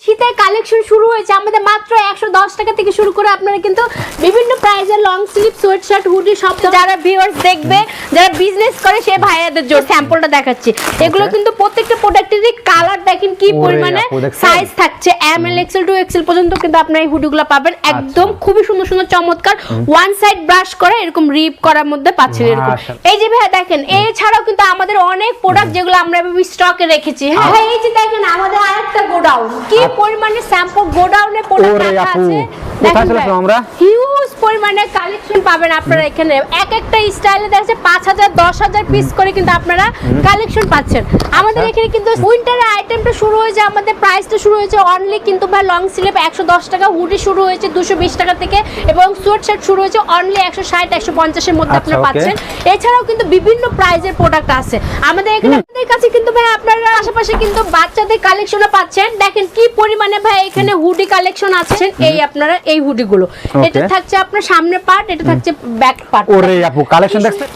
শীতের কালেকশন শুরু হয়েছে আমাদের মাত্র 110 টাকা থেকে শুরু করে আপনারা কিন্তু বিভিন্ন প্রাইসের long sleeve sweat shirt hoodie সব যারা ভিউয়ার্স দেখবে যারা বিজনেস করে সেই ভাইয়াদের জন্য স্যাম্পলটা দেখাচ্ছি। এগুলো কিন্তু প্রত্যেকটা প্রোডাক্টেরই কালার দেখেন কি পরিমাণে সাইজ থাকছে এম এল এক্সেল 2XL পর্যন্ত কিন্তু আপনারা এই হুডিগুলো পাবেন একদম খুবই সুন্দর সুন্দর চমৎকার ওয়ান সাইড ব্রাশ করা এরকম রিপ করার মধ্যে পাচ্ছেন এরকম। এই যে ভাইয়া দেখেন এছাড়াও কিন্তু আমাদের অনেক প্রোডাক্ট যেগুলো আমরা স্টকে রেখেছি। হ্যাঁ এই যে দেখেন আমাদের আরেকটা গোডাউন কি পরিমাণে স্যাম্পল গোডাউনে প্রোডাক্ট রাখা আছে দেখেন আমরা হিউজ পরিমাণে কালেকশন পাবেন আপনারা এখানে এক একটা স্টাইলে দেখছে 5000 10000 পিস করে কিন্তু আপনারা কালেকশন পাচ্ছেন আমাদের এখানে। কিন্তু উইন্টারের আইটেমটা শুরু হয়েছে আমাদের প্রাইসটা শুরু হয়েছে অনলি কিন্তু ভাই লং স্লিভ 110 টাকা, হুডি শুরু হয়েছে 220 টাকা থেকে এবং সোয়েট শার্ট শুরু হয়েছে অনলি 160 150 এর মধ্যে আপনারা পাচ্ছেন। এছাড়াও কিন্তু বিভিন্ন প্রাইজের প্রোডাক্ট আছে আমাদের এখানে। আপনাদের কাছে কিন্তু ভাই আপনারা আশেপাশে কিন্তু বাচ্চাদের কালেকশনও পাচ্ছেন দেখেন কি পরিমাণে ভাই এখানে হুডি কালেকশন আছে। এই আপনারা এই হুডিগুলো এটা থাকছে আপনার সামনে পার্ট, এটা থাকছে ব্যাক পার্ট। ওরে আপু কালেকশন দেখছেন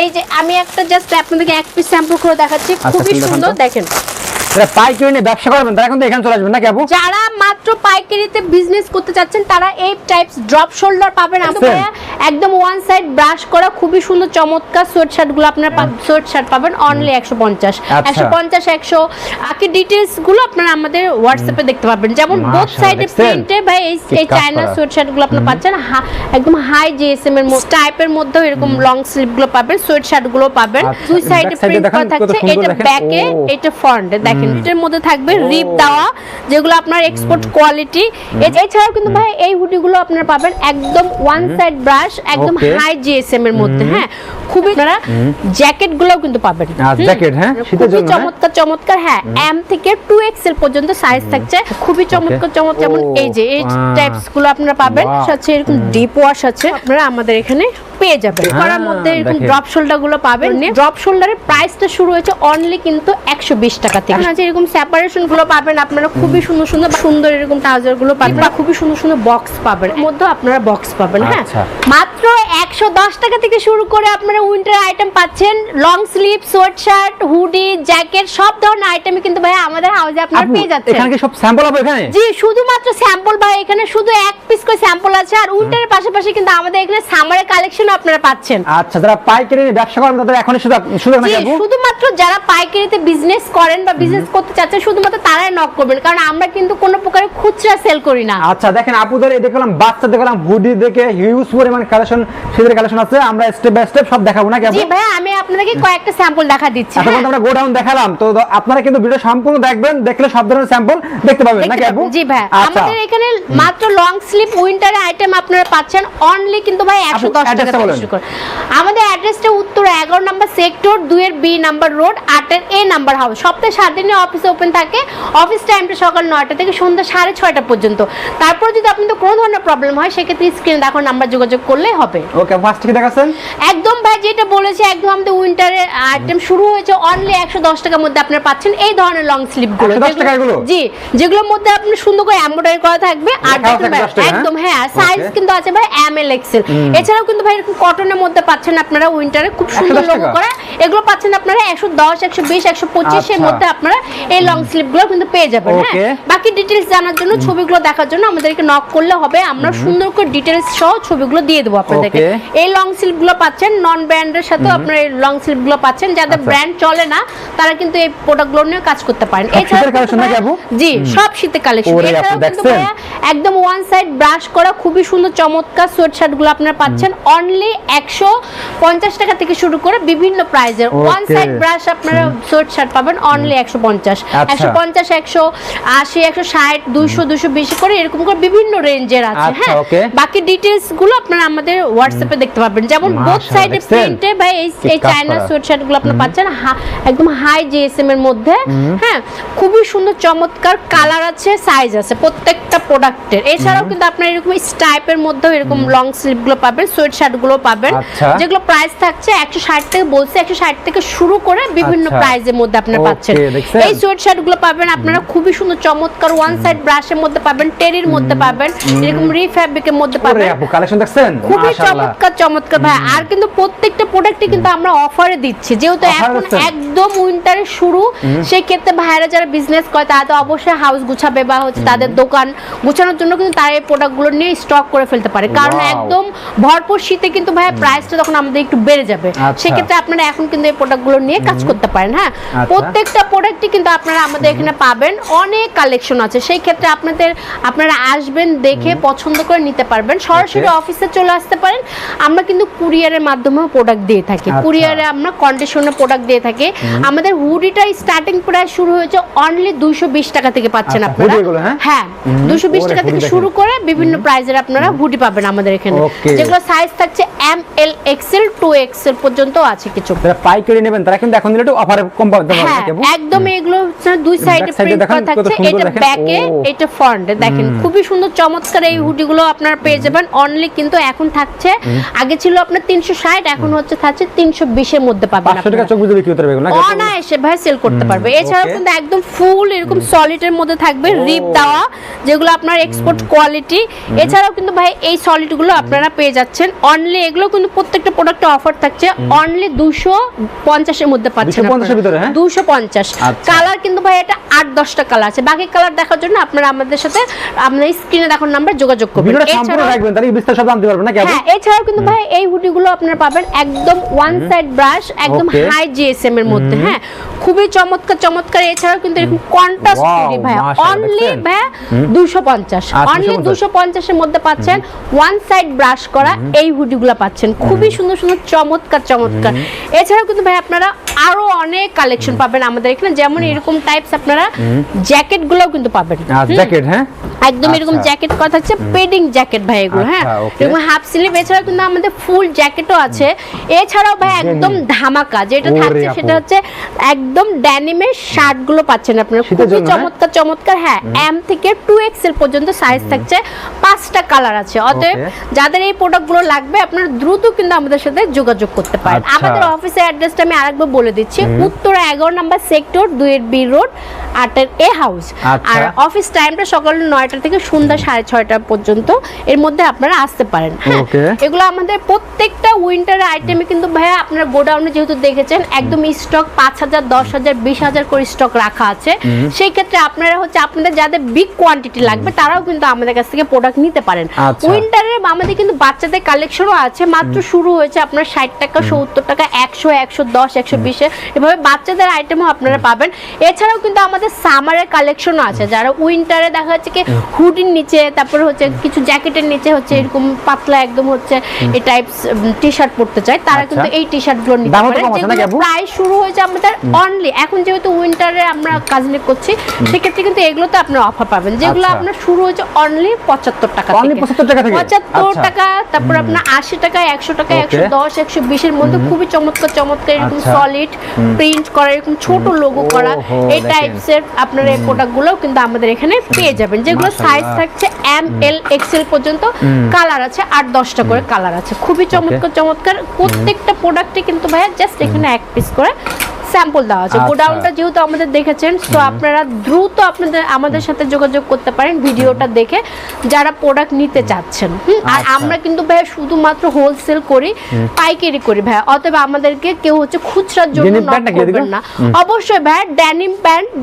এই যে আমি একটা জাস্ট আপনাদেরকে এক পিস স্যাম্পল করে দেখাচ্ছি খুবই সুন্দর দেখেন। যারা পাইকারি নিয়ে ব্যবসা করবেন তারা কিন্তু এখানে চলে আসবেন নাকি আপু? যারা মাত্র পাইকারিতে বিজনেস করতে চাচ্ছেন তারা এই টাইপস ড্রপ শোল্ডার পাবেন একদম ওয়ান সাইড ব্রাশ করা খুবই সুন্দর চমৎকার সোয়েট শার্টগুলো আপনারা সোয়েট শার্ট পাবেন অনলি 150 100 বাকি ডিটেইলস গুলো আপনারা আমাদের হোয়াটসঅ্যাপে দেখতে পাবেন। যেমন বোথ সাইডে প্রিন্টে ভাই এই চায়না সোয়েট শার্টগুলো আপনারা পাচ্ছেন একদম হাই জিএসএম এর মধ্যে টাইপের মধ্যে এরকম লং স্লিভ গুলো পাবেন, সোয়েট শার্ট গুলো পাবেন দুই সাইডে প্রিন্ট করা থাকছে। এটা ব্যাকে এটা ফ্রন্টে দেখেন এটার মধ্যে থাকবে রিপ দেওয়া যেগুলো আপনার এক্সপোর্ট কোয়ালিটি। এছাড়াও কিন্তু ভাই এই হুডিগুলো আপনারা পাবেন একদম ওয়ান সাইড ব্রাশ একদম হাই জিএসএম এর মধ্যে। হ্যাঁ খুবই আপনারা জ্যাকেট গুলোও কিন্তু পাবেন জ্যাকেট হ্যাঁ শীতের জন্য চমৎকার চমৎকার। হ্যাঁ এম থেকে 2XL পর্যন্ত সাইজ থাকছে খুবই চমৎকার চমৎকার। যেমন এই যে এই টাইপস গুলো আপনারা পাবেন সাথে এরকম ডিপ ওয়াশ আছে আপনারা আমাদের এখানে পেয়ে যাবেন। করার মধ্যে এরকম ড্রপ শোল্ডার গুলো পাবেন। ড্রপ শোল্ডারের প্রাইসটা শুরু হয়েছে অনলি কিন্তু 120 টাকা থেকে। আছে এরকম সেপারেশন গুলো পাবেন আপনারা খুবই সুন্দর সুন্দর সুন্দর এরকম ট্রাউজার গুলো পাবেন বা খুবই সুন্দর সুন্দর বক্স পাবেন এর মধ্যে আপনারা বক্স পাবেন। হ্যাঁ মাত্র 110 টাকা থেকে শুরু করে আপনারা উইন্টার আইটেম পাচ্ছেন long sleeve sweat shirt hoodie jacket সব ধরনের আইটেমই কিন্তু ভাই আমাদের হাউসে আপনারা পেয়ে যাচ্ছেন। এখানে কি সব স্যাম্পল হবে এখানে? জি শুধুমাত্র স্যাম্পল ভাই এখানে শুধু এক পিস করে স্যাম্পল আছে আর উইন্টারের পাশাপাশি কিন্তু আমাদের এখানে সামারের কালেকশন আপনারা পাচ্ছেন। আচ্ছা যারা পাইকারি নিয়ে ব্যবসা করেন তাদের এখন সুযোগ নাকি আপু? শুধুমাত্র যারা পাইকারিতে বিজনেস করেন বা বিজনেস করতে চাচ্ছেন শুধুমাত্র তারাই নক করবেন কারণ আমরা কিন্তু কোনো প্রকার খুচরা সেল করি না। আচ্ছা দেখেন আপুদের এই দেখলাম বাচ্চা দেখলাম হুডি দেখে হিউজ পরিমাণ কালেকশন শীতের কালেকশন আছে আমরা স্টেপ বাই স্টেপ সব দেখাবো নাকি আপু? জি ভাই আমি আপনাদেরকে কয়েকটা স্যাম্পল দেখা দিচ্ছি। এখন আমরা গোডাউন দেখালাম তো আপনারা কিন্তু ভিডিও সম্পূর্ণ দেখবেন দেখলে সব ধরনের স্যাম্পল দেখতে পাবেন নাকি আপু? জি ভাই আমাদের এখানে মাত্র লং স্লিভ উইন্টার আইটেম আপনারা পাচ্ছেন অনলি কিন্তু ভাই 110 টাকা থেকে শুরু করে। আমাদের অ্যাড্রেসটা উত্তর 11 নম্বর সেক্টর 2 এর বি নাম্বার রোড 8 এর এ নাম্বার হাউস। সপ্তাহে 7 দিনে অফিস ওপেন থাকে। অফিস টাইমটা সকাল 9টা থেকে সন্ধ্যা 6:30টা পর্যন্ত। তারপর যদি আপনাদের কোনো ধরনের প্রবলেম হয় সেক্ষেত্রে স্ক্রিনে দেখো নাম্বার যোগাযোগ করলেই হবে। ওকে ফার্স্ট থেকে দেখাছেন একদম ভাই যেটা বলেছে একদম আমাদের উইন্টারের আইটেম শুরু হয়েছে অনলি 110 টাকার মধ্যে আপনারা পাচ্ছেন এই ধরনের লং স্লিভ গুলো। 110 টাকা এগুলো? জি যেগুলোর মধ্যে আপনি সুন্দর করে এমব্রয়ডারি করা থাকবে আর একদম হ্যাঁ সাইজ কিন্তু আছে ভাই এম এল এক্সেল। এছাড়াও কিন্তু ভাই এরকম কটনের মধ্যে পাচ্ছেন আপনারা উইন্টারে খুব সুন্দর লোগো করা এগুলো পাচ্ছেন আপনারা 110 120 125 এর মধ্যে আপনারা এই লং স্লিভ গুলো কিন্তু পেয়ে যাবেন। হ্যাঁ বাকি ডিটেইলস জানার জন্য ছবিগুলো দেখার জন্য আমাদেরকে নক করলে হবে আমরা সুন্দর করে ডিটেইলস সহ ছবিগুলো দিয়ে দেব আপনাদেরকে। এই লং স্লিভ গুলো পাচ্ছেন নন ব্র্যান্ডের সাথে আপনারা এই লং স্লিভ গুলো পাচ্ছেন যাদের ব্র্যান্ড চলে না তারা কিন্তু এই প্রোডাক্টগুলো নিয়ে কাজ করতে পারেন। এছাড়া কালেকশন নাকি আপু? জি সব শীতের কালেকশন। এছাড়াও কিন্তু একদম ওয়ান সাইড ব্রাশ করা খুবই সুন্দর চমৎকার সোয়েট শার্ট গুলো আপনারা পাচ্ছেন অনলি 150 টাকা থেকে শুরু করে বিভিন্ন প্রাইজের ওয়ান সাইড ব্রাশ আপনারা সোয়েট শার্ট পাবেন অনলি 150 150 180 160 200 220 করে এরকম করে বিভিন্ন রেঞ্জের আছে। হ্যাঁ বাকি ডিটেইলস গুলো আপনারা আমাদের হোয়াটসঅ্যাপে দেখতে পাবেন। যেমন বোথ সাইডে প্রিন্টে ভাই এই চায়না সোয়েট শার্ট গুলো আপনারা পাচ্ছেন একদম হাই জিএসএম এর মধ্যে। হ্যাঁ খুবই সুন্দর চমৎকার কালার আছে সাইজ আছে প্রত্যেকটা প্রোডাক্টের। এছাড়াও কিন্তু আপনারা এরকম স্টাইপের মধ্যে এরকম লং স্লিভ গুলো পাবেন সোয়েট শার্ট গুলো গুলো পাবেন, যেগুলো প্রাইস থাকছে 160 থেকে বলছে 160 থেকে শুরু করে বিভিন্ন প্রাইজের মধ্যে আপনারা পাচ্ছেন। এই সোয়েট শার্ট গুলো পাবেন আপনারা খুবই সুন্দর চমৎকার ওয়ান সাইড ব্রাশের মধ্যে পাবেন, টেরির মধ্যে পাবেন, এরকম রিফ্যাব্রিকের মধ্যে পাবেন। আপু কালেকশন দেখছেন খুবই চমৎকার ভাই। আর কিন্তু প্রত্যেকটা প্রোডাক্টই কিন্তু আমরা অফারে দিচ্ছি, যেহেতু এখন একদম উইন্টারের শুরু, সেই ক্ষেত্রে ভাইরা যারা বিজনেস করে তারা তো অবশ্যই হাউস গুছাবে বা হচ্ছে তাদের দোকান গুছানোর জন্য কিন্তু তারা এই প্রোডাক্টগুলো নিয়ে স্টক করে ফেলতে পারে, কারণ একদম ভরপুর শীতে কিন্তু ভাই প্রাইসটা তখন আমাদের একটু বেড়ে যাবে। সেক্ষেত্রে আপনারা এখন কিন্তু এই প্রোডাক্টগুলো নিয়ে কাজ করতে পারেন। হ্যাঁ, প্রত্যেকটা প্রোডাক্টই কিন্তু আপনারা আমাদের এখানে পাবেন, অনেক কালেকশন আছে। সেই ক্ষেত্রে আপনারা আসবেন, দেখে পছন্দ করে নিতে পারবেন। সরাসরি অফিসে চলে আসতে পারেন। আমরা কিন্তু কুরিয়ারের মাধ্যমেও প্রোডাক্ট দিয়ে থাকি, কুরিয়ারে আমরা কন্ডিশনের প্রোডাক্ট দিয়ে থাকি। আমাদের হুডিটা স্টার্টিং প্রাইস শুরু হয়েছে অনলি 220 টাকা থেকে পাচ্ছেন আপনারা। হ্যাঁ, 220 টাকা থেকে শুরু করে বিভিন্ন প্রাইজের আপনারা হুডি পাবেন আমাদের এখানে, যেগুলো সাইজ থাকছে এম, এল, এক্সেল, 2XL পর্যন্ত আছে কিছু। যারা পাইকারি নেবেন তারা কিন্তু এখন দিলে একটু অফারে কম পাবেন। একদম এগুলো দুই সাইডে প্রিন্ট করা থাকছে, এটা ব্যাকে এটা ফ্রন্টে। দেখেন খুবই সুন্দর চমৎকার এই হুডিগুলো আপনারা পেয়ে যাবেন অনলি কিন্তু এখন থাকছে, আগে ছিল আপনার 360, এখন হচ্ছে থাকছে 320 এর মধ্যে পাবেন। 500 টাকা চোখ বুঝে বিক্রি করতে পারবেন না, অনায়াসে ভাই সেল করতে পারবে। এছাড়াও কিন্তু একদম ফুল এরকম সলিডের মধ্যে থাকবে রিপ দেওয়া, যেগুলো আপনার এক্সপোর্ট কোয়ালিটি। এছাড়াও কিন্তু ভাই এই সলিডগুলো আপনারা পেয়ে যাচ্ছেন অনলি, এগুলো কিন্তু প্রত্যেকটা প্রোডাক্টে অফার থাকছে অনলি 250 এর মধ্যে পাচ্ছেন। 250 এর ভিতরে? হ্যাঁ, 250 কালার কিন্তু ভাই এটা 8-10টা কালার আছে। বাকি কালার দেখার জন্য আপনারা আমাদের সাথে আমাদের স্ক্রিনে দেখার নাম্বার যোগাযোগ করবেন। এছাড়াও রাখবেন, তাহলে বিস্তারিত সব জানতে পারবেন না কি? হ্যাঁ, এছাড়াও কিন্তু ভাই এই হুডিগুলো আপনারা পাবেন একদম ওয়ান সাইড ব্রাশ, একদম হাই জিএসএম এর মধ্যে। হ্যাঁ, খুবই চমৎকার। এছাড়াও কিন্তু এরকম কন্ট্রাস্ট হুডি ভাই অনলি ভাই 250, অনলি 250 এর মধ্যে পাচ্ছেন ওয়ান সাইড ব্রাশ করা এই হুডিগুলো পাচ্ছেন, খুবই সুন্দর চমৎকার। এছাড়াও কিন্তু ভাই আপনারা আরো অনেক কালেকশন পাবেন আমাদের এখানে, যেমন এরকম টাইপস আপনারা জ্যাকেট গুলোও কিন্তু পাবেন। জ্যাকেট, হ্যাঁ, একদম এরকম জ্যাকেট কথা হচ্ছে পেডিং জ্যাকেট ভাই এগুলো। হ্যাঁ, এরকম হাফ স্লিভ। এছাড়াও কিন্তু আমাদের ফুল জ্যাকেটও আছে। এছাড়াও ভাই একদম ধামাকা যেটা থাকছে সেটা হচ্ছে একদম ড্যানিমের শার্ট গুলো পাচ্ছেন আপনারা, খুবই চমৎকার। হ্যাঁ, এম থেকে 2XL পর্যন্ত সাইজ থাকছে, 5টা কালার আছে। অতএব যাদের এই প্রোডাক্ট গুলো লাগবে আপনারা দ্রুত কিন্তু আমাদের সাথে যোগাযোগ করতে পারেন। আমাদের অফিসের অ্যাড্রেসটা আমি আরেকবার বলে দিচ্ছি, উত্তরা 11 নম্বর সেক্টর 2B রোড 8 এ হাউস। আর অফিস টাইমটা সকাল 9টা থেকে সন্ধ্যা 6:30 পর্যন্ত, এর মধ্যে আপনারা আসতে পারেন। হ্যাঁ, এগুলো আমাদের প্রত্যেকটা উইন্টার আইটেমে কিন্তু ভাইয়া আপনারা গোডাউনে যেহেতু দেখেছেন একদম স্টক 5000, 10000, 20000 করে স্টক রাখা আছে। সেই ক্ষেত্রে আপনারা হচ্ছে আপনাদের যাদের বিগ কোয়ান্টিটি লাগবে তারাও কিন্তু আমাদের কাছ থেকে প্রোডাক্ট নিতে পারেন। উইন্টারে আমাদের কিন্তু বাচ্চাদের কালেকশনও আছে, মাত্র শুরু হয়েছে আপনার 60 টাকা, 70 টাকা, 100, 110, 120 এভাবে বাচ্চাদের আইটেমও আপনারা পাবেন। এছাড়াও কিন্তু আমাদের সামারের কালেকশনও আছে, যারা উইন্টারে দেখা যাচ্ছে কি হুডির নিচে, তারপরে হচ্ছে কিছু জ্যাকেটের নিচে হচ্ছে এরকম পাতলা একদম হচ্ছে এই টাইপস টি-শার্ট পরতে চায়, তারা কিন্তু এই টি-শার্ট গুলো নিতে পারে। যেগুলো প্রাইস শুরু হয়েছে আমাদের অনলি, এখন যেহেতু উইন্টারে আমরা কাজ নিয়ে করছি সেক্ষেত্রে কিন্তু এগুলোতে আপনারা অফার পাবেন, যেগুলো আপনার শুরু হয়েছে অনলি 75 টাকা থেকে। 75 টাকা, তারপর আপনার 80 টাকা, 100 টাকা, 110, 120 এর মধ্যে খুবই চমৎকার এরকম সলিড প্রিন্ট করা, এরকম ছোট লোগো করা এই টাইপস এর আপনারা এই প্রোডাক্টগুলো কিন্তু আমাদের এখানে পেয়ে যাবেন, যেগুলো সাইজ থাকছে এম, এল, এক্সেল পর্যন্ত। কালার আছে 8-10টা করে কালার আছে, খুবই চমৎকার। প্রত্যেকটা প্রোডাক্টে কিন্তু ভাইয়া জাস্ট এখানে এক পিস করে স্যাম্পল দেওয়া আছে। গোডাউনটা যেহেতু আমাদের দেখেছেন, তো আপনারা দ্রুত আমাদের সাথে যোগাযোগ করতে পারেন ভিডিওটা দেখে যারা প্রোডাক্ট নিতে চাচ্ছেন। আর আমরা কিন্তু ভাইয়া শুধুমাত্র হোলসেল করি, পাইকারি করি ভাইয়া, অতএব আমাদেরকে কেউ হচ্ছে খুচরার জন্য নক করবেন না। অবশ্যই ভাইয়া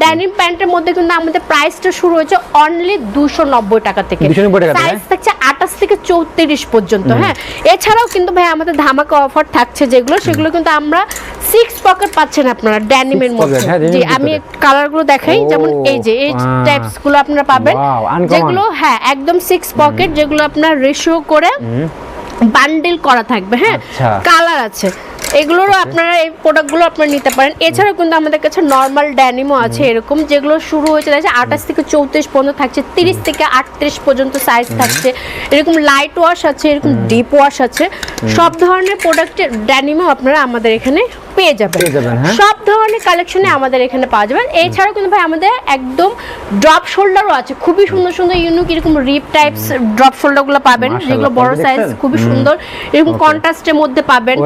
ড্যানিম প্যান্টের মধ্যে কিন্তু আমাদের প্রাইসটা শুরু হয়েছে অনলি 290 টাকা থেকে, সাইজ থাকছে 28 থেকে 34 পর্যন্ত। হ্যাঁ, এছাড়াও কিন্তু ভাইয়া আমাদের ধামাকা অফার থাকছে, সেগুলো কিন্তু আমরা 6 পকেট পাচ্ছেন আপনারা ড্যানিমের মধ্যে। জি, আমি কালারগুলো দেখাই, যেমন এই যে এই টাইপস গুলো আপনারা পাবেন, যেগুলো হ্যাঁ একদম 6 পকেট, যেগুলো আপনার রেশিও করে বান্ডেল করা থাকবে। হ্যাঁ, কালার আছে, এগুলোরও আপনারা এই প্রোডাক্টগুলো আপনারা নিতে পারেন। এছাড়াও কিন্তু আমাদের কাছে নর্মাল ড্যানিমও আছে এরকম, যেগুলো শুরু হয়েছে 28 থেকে 34 পর্যন্ত থাকছে, 30 থেকে 38 পর্যন্ত সাইজ থাকছে। এরকম লাইট ওয়াশ আছে, এরকম ডিপ ওয়াশ আছে, সব ধরনের প্রোডাক্টের ড্যানিমও আপনারা আমাদের এখানে পেয়ে যাবেন। হ্যাঁ। সব ধরনের কালেকশনে আমাদের এখানে পাওয়া যাবে। এছাড়াও কিন্তু ভাই আমাদের একদম ড্রপ শোল্ডারও আছে, খুবই সুন্দর সুন্দর ইউনিক এরকম রিপ টাইপস ড্রপ শোল্ডারগুলো পাবেন, যেগুলো বড় সাইজ খুবই সুন্দর, এরকম কন্ট্রাস্টের মধ্যে পাবেন,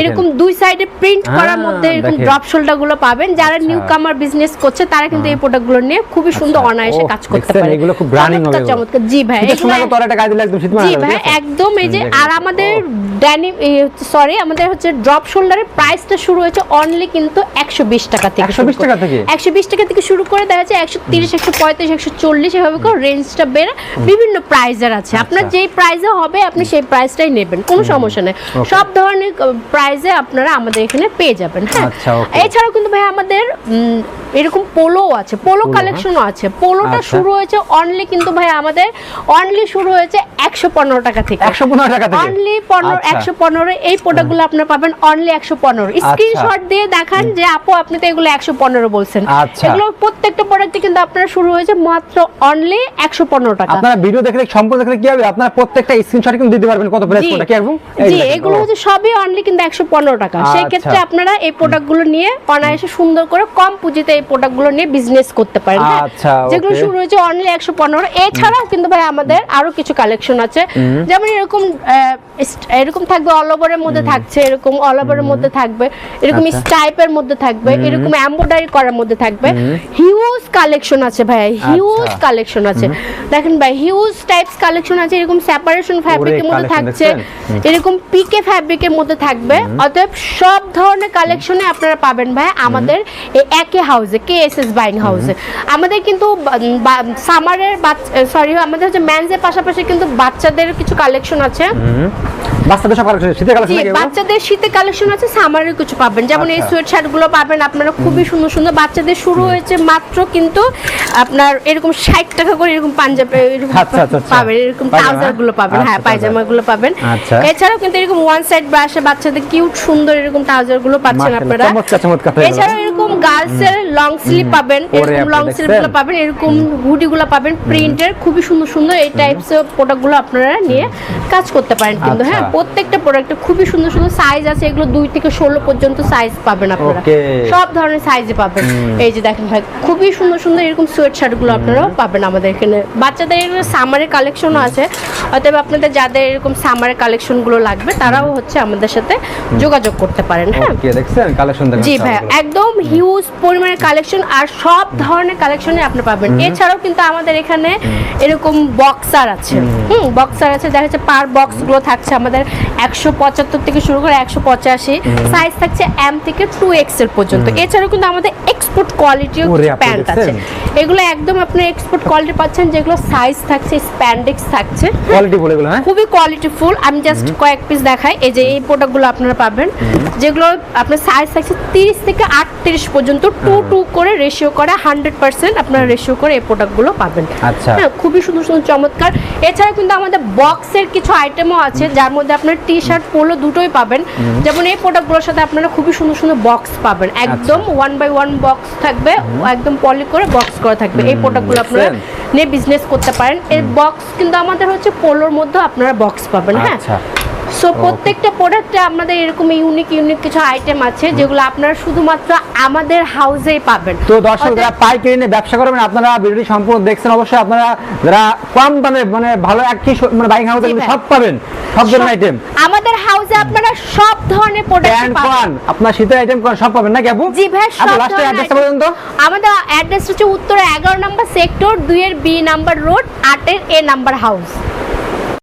এরকম দুই সাইডে প্রিন্ট করার মধ্যে এরকম ড্রপ শোল্ডারগুলো পাবেন। যারা নিউ কামার বিজনেস করছে তারা কিন্তু এই প্রোডাক্টগুলো নিয়ে খুবই সুন্দর অনায়াসে কাজ করতে পারে। এগুলো খুব রানিং হবে, চমৎকার। জি ভাই, জি ভাই একদম। এই যে আর আমাদের সরি আমাদের হচ্ছে ড্রপ শোল্ডারের প্রাইসটা শুরু হয়েছে অনলি কিন্তু 120 টাকা থেকে। 120 টাকা থেকে 120 টাকা থেকে শুরু করে দেখা যাচ্ছে 130, 135, 140 এভাবে করে রেঞ্জটা বেড়ে বিভিন্ন প্রাইজের আছে। আপনার যেই প্রাইজে হবে আপনি সেই প্রাইসটাই নেবেন, কোনো সমস্যা নেই। সব ধরনের প্রাইজে আপনারা আমাদের এখানে পেয়ে যাবেন। হ্যাঁ, এছাড়াও কিন্তু ভাই আমাদের এরকম পোলো আছে, পোলো কালেকশনও আছে। পোলোটা শুরু হয়েছে অনলি কিন্তু ভাই আমাদের অনলি শুরু হয়েছে 115 টাকা থেকে। 115 টাকা থেকে অনলি 115 এই প্রোডাক্টগুলো আপনারা পাবেন অনলি 115। স্ক্রিনশট দিয়ে দেখান যে আপু আপনি তো এগুলো 115 বলছেন। এগুলো প্রত্যেকটা প্রোডাক্টে কিন্তু আপনারা শুরু হয়েছে মাত্র অনলি 115 টাকা। আপনারা ভিডিও দেখলে সম্পূর্ণ দেখলে কি হবে, আপনারা প্রত্যেকটা স্ক্রিনশট কিন্তু দিতে পারবেন কত প্রাইস কোনটা কি এবং জি এগুলো হচ্ছে সবই অনলি কিন্তু 115 টাকা। সেই ক্ষেত্রে আপনারা এই প্রোডাক্টগুলো নিয়ে অনায়াসে সুন্দর করে কম পুঁজিতে এই প্রোডাক্টগুলো নিয়ে বিজনেস করতে পারেন। যেগুলো শুরু হয়েছে অনলি 115। এছাড়াও কিন্তু ভাই আমাদের আরো কিছু কালেকশন আছে, যেমন এরকম থাকবে অল ওভারের মধ্যে থাকছে, এরকম অল ওভারের মধ্যে থাকবে, এরকম স্টাইপের মধ্যে থাকবে, এরকম এমব্রয়ডারি করার মধ্যে থাকবে। হিউজ কালেকশন আছে ভাই, হিউজ কালেকশন আছে। দেখেন ভাই হিউজ টাইপস কালেকশন আছে, এরকম সেপারেশন ফ্যাব্রিকের মধ্যে থাকছে, এরকম পিকে ফ্যাব্রিকের মধ্যে থাকবে। অতএব সব ধরনের কালেকশনে আপনারা পাবেন ভাই আমাদের এই একই হাউসে, কেএসএস বাইং হাউসে। আমাদের কিন্তু সামারের সরি আমাদের হচ্ছে মেন্সের পাশাপাশি কিন্তু বাচ্চাদের কিছু কালেকশন আছে। বাচ্চাদের সব কালেকশন, শীতের কালেকশন আছে, বাচ্চাদের শীতের কালেকশন আছে, সামারের কিছু পাবেন। যেমন এই সোয়েট শার্ট গুলো পাবেন আপনারা খুবই সুন্দর সুন্দর। বাচ্চাদের শুরু হয়েছে মাত্র কিন্তু আপনার এরকম 60 টাকা করে এরকম পাঞ্জাবি পাবেন, এরকম ট্রাউজার গুলো পাবেন, হ্যাঁ পায়জামা গুলো পাবেন। এছাড়াও কিন্তু এরকম ওয়ান সাইড ব্রাশে বাচ্চাদের কিউট সুন্দর এরকম ট্রাউজার গুলো পাচ্ছেন আপনারা। এছাড়াও এরকম গার্লস এর লং স্লিভ পাবেন, এরকম লং স্লিভ গুলো পাবেন, এরকম হুডি গুলো পাবেন প্রিন্টের খুবই সুন্দর সুন্দর। এই টাইপস এর প্রোডাক্ট গুলো আপনারা নিয়ে কাজ করতে পারেন কিন্তু। হ্যাঁ, প্রত্যেকটা প্রোডাক্টে খুবই সুন্দর সুন্দর সাইজ আছে, এগুলো 2 থেকে 16 পর্যন্ত সাইজ পাবেন আপনারা, সব ধরনের সাইজে পাবেন। এই যে দেখেন ভাই খুবই সুন্দর সুন্দর এরকম সোয়েট শার্ট গুলো আপনারা পাবেন আমাদের এখানে। বাচ্চাদের এগুলো সামারের কালেকশনও আছে, অতএব আপনাদের যাদের এরকম সামারের কালেকশন গুলো লাগবে তারাও হচ্ছে আমাদের সাথে যোগাযোগ করতে পারেন। হ্যাঁ, দেখছেন কালেকশন দেখেন, জি ভাই একদম হিউজ পরিমাণের কালেকশন আর সব ধরনের কালেকশনে আপনি পাবেন। এছাড়াও কিন্তু আমাদের এখানে এরকম বক্সার আছে, বক্সার আছে, দেখা যাচ্ছে পার বক্স গুলো থাকছে আমাদের 175 থেকে শুরু করে 185, সাইজ থাকছে এম থেকে 2X এর পর্যন্ত। এছাড়াও কিন্তু আমাদের এক্সপোর্ট কোয়ালিটির প্যান্ট আছে, এগুলো একদম আপনি এক্সপোর্ট কোয়ালিটি পাচ্ছেন, যেগুলো সাইজ থাকছে স্প্যান্ডেক্স থাকছে, কোয়ালিটি বলে এগুলো হ্যাঁ খুবই কোয়ালিটিফুল। আমি জাস্ট কয়েক পিস দেখাই। এই যে এই প্রোডাক্টগুলো আপনারা পাবেন, যেগুলো আপনার সাইজ থাকছে 30 থেকে 38 পর্যন্ত, 2 করে রেশিও করে 100% আপনারা রেশিও করে এই প্রোডাক্টগুলো পাবেন। হ্যাঁ, খুবই সুন্দর সুন্দর চমৎকার। এছাড়া কিন্তু আমাদের বক্সের কিছু আইটেমও আছে, যার মধ্যে আপনার টি শার্ট পোলো দুটোই পাবেন। যেমন এই প্রোডাক্টগুলোর সাথে আপনারা খুবই সুন্দর সুন্দর বক্স পাবেন, একদম 1 বাই 1 বক্স থাকবে, একদম পলি করে বক্স করা থাকবে। এই প্রোডাক্টগুলো আপনারা নিয়ে বিজনেস করতে পারেন। এই বক্স কিন্তু আমাদের হচ্ছে পোলোর মধ্যে আপনারা বক্স পাবেন। হ্যাঁ, সো প্রত্যেকটা প্রোডাক্টে আমাদের এরকম ইউনিক কিছু আইটেম আছে, যেগুলো আপনারা শুধুমাত্র আমাদের হাউসেই পাবেন। তো দর্শক যারা পাইকারি নিয়ে ব্যবসা করবেন, আপনারা ভিডিওটি সম্পূর্ণ দেখছেন, অবশ্যই আপনারা যারা কম দামে মানে ভালো একই মানে বাইং হাউসে সব পাবেন, সব ধরনের আইটেম আমাদের হাউসে আপনারা সব ধরনের প্রোডাক্ট পাবেন। আপনারা শীতের আইটেম কোন সব পাবেন নাকি আপু? জি ভাই, সব লাস্টে অ্যাড্রেসটা বলুন তো। আমাদের অ্যাড্রেস হচ্ছে উত্তর 11 নম্বর সেক্টর 2 এর বি নাম্বার রোড 8 এর এ নাম্বার হাউস।